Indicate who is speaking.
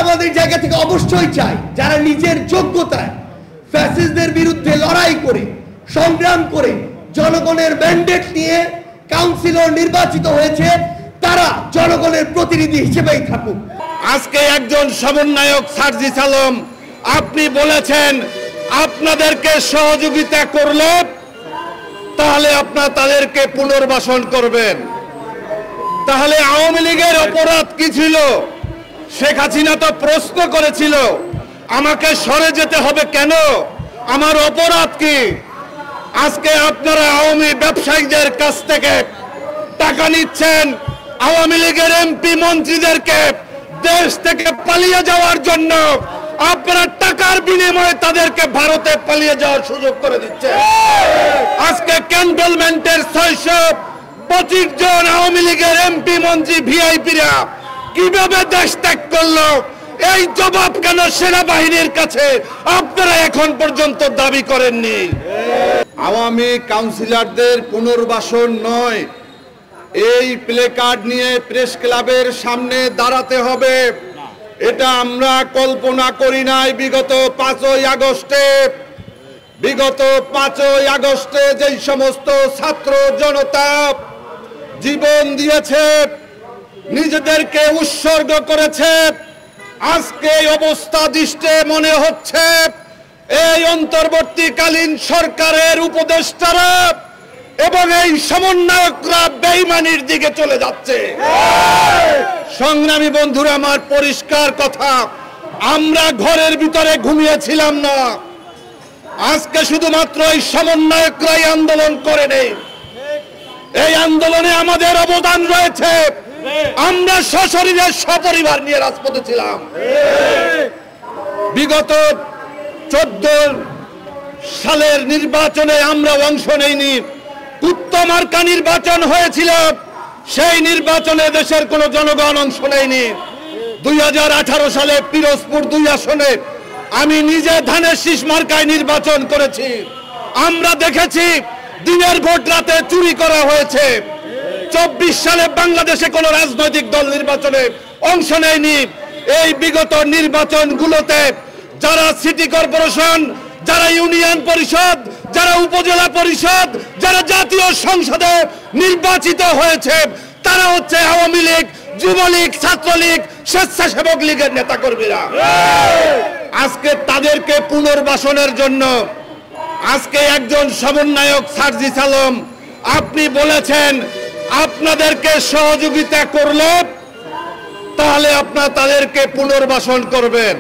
Speaker 1: আমাদের জায়গা থেকে অবশ্যই চাই যারা নিজের যোগ্যতায় ফ্যাসিস্টদের বিরুদ্ধে লড়াই করে সংগ্রাম করে জনগণের ম্যান্ডেট নিয়ে কাউন্সিলর নির্বাচিত হয়েছে তারা জনগণের প্রতিনিধি হিসেবেই থাকুক।
Speaker 2: আজকে একজন সমন্বয়ক সার্জিস আলম আপনি বলেছেন আপনাদেরকে সহযোগিতা করলে তাহলে আপনারা তাদেরকে পুনর্বাসন করবেন। তাহলে আওয়ামী লীগের অপরাধ কি ছিল? শেখ হাসিনা তো প্রশ্ন করেছিল আমাকে সরে যেতে হবে কেন, আমার অপরাধ কি? আজকে আপনারা আওয়ামী ব্যবসায়ীদের কাছ থেকে টাকা নিচ্ছেন, আওয়ামী লীগের এমপি মন্ত্রীদেরকে দেশ থেকে পালিয়ে যাওয়ার জন্য আপনারা টাকার বিনিময়ে তাদেরকে ভারতে পালিয়ে যাওয়ার সুযোগ করে দিচ্ছেন। আজকে ক্যান্টনমেন্টের 625 জন আওয়ামী লীগের এমপি মন্ত্রী ভিআইপিরা কিভাবে দেশ ত্যাগ করলো, এই জবাব কেন সেনাবাহিনীর কাছে আপনারা এখন পর্যন্ত দাবি করেননি?
Speaker 3: আওয়ামী কাউন্সিলরদের পুনর্বাসন নয়, এই প্লে কার্ড নিয়ে প্রেস ক্লাবের সামনে দাঁড়াতে হবে এটা আমরা কল্পনা করি নাই। বিগত 5ই আগস্টে যেই সমস্ত ছাত্র জনতা জীবন দিয়েছে, নিজেদেরকে উৎসর্গ করেছে, আজকে এই অবস্থা দৃষ্টে মনে হচ্ছে এই অন্তর্বর্তীকালীন সরকারের উপদেষ্টারা এবং এই সমন্বয়করা বেঈমানির দিকে চলে যাচ্ছে। সংগ্রামী বন্ধুরা, আমার পরিষ্কার কথা, আমরা ঘরের ভিতরে ঘুমিয়েছিলাম না। আজকে শুধুমাত্র এই সমন্বয়করাই আন্দোলন করে নেই, এই আন্দোলনে আমাদের অবদান রয়েছে। আমরা সশরীরে সপরিবার নিয়ে রাজপথে ছিলাম। বিগত 14 সালের নির্বাচনে আমরা অংশ নেইনি। কুত্তমার্কা নির্বাচন হয়েছিল, সেই নির্বাচনে দেশের কোন জনগণ অংশ নেয়নি। 2018 সালে পিরোজপুর 2 আসনে আমি নিজে ধানের শীষ মার্কায় নির্বাচন করেছি। আমরা দেখেছি দিনের ভোট রাতে চুরি করা হয়েছে। 24 সালে বাংলাদেশে কোন রাজনৈতিক দল নির্বাচনে অংশ নেয়নি। এই বিগত নির্বাচনগুলোতে যারা সিটি কর্পোরেশন, যারা ইউনিয়ন পরিষদ, যারা উপজেলা পরিষদ, যারা জাতীয় সংসদে নির্বাচিত হয়েছে তারা হচ্ছে আওয়ামী লীগ, যুবলীগ, ছাত্রলীগ, স্বেচ্ছাসেবক লীগের নেতাকর্মীরা। আজকে তাদেরকে পুনর্বাসনের জন্য আজকে একজন সমন্বয়ক সার্জিস আলম আপনি বলেছেন আপনাদেরকে সহযোগিতা করলে তাহলে আপনারা তাদেরকে পুনর্বাসন করবেন।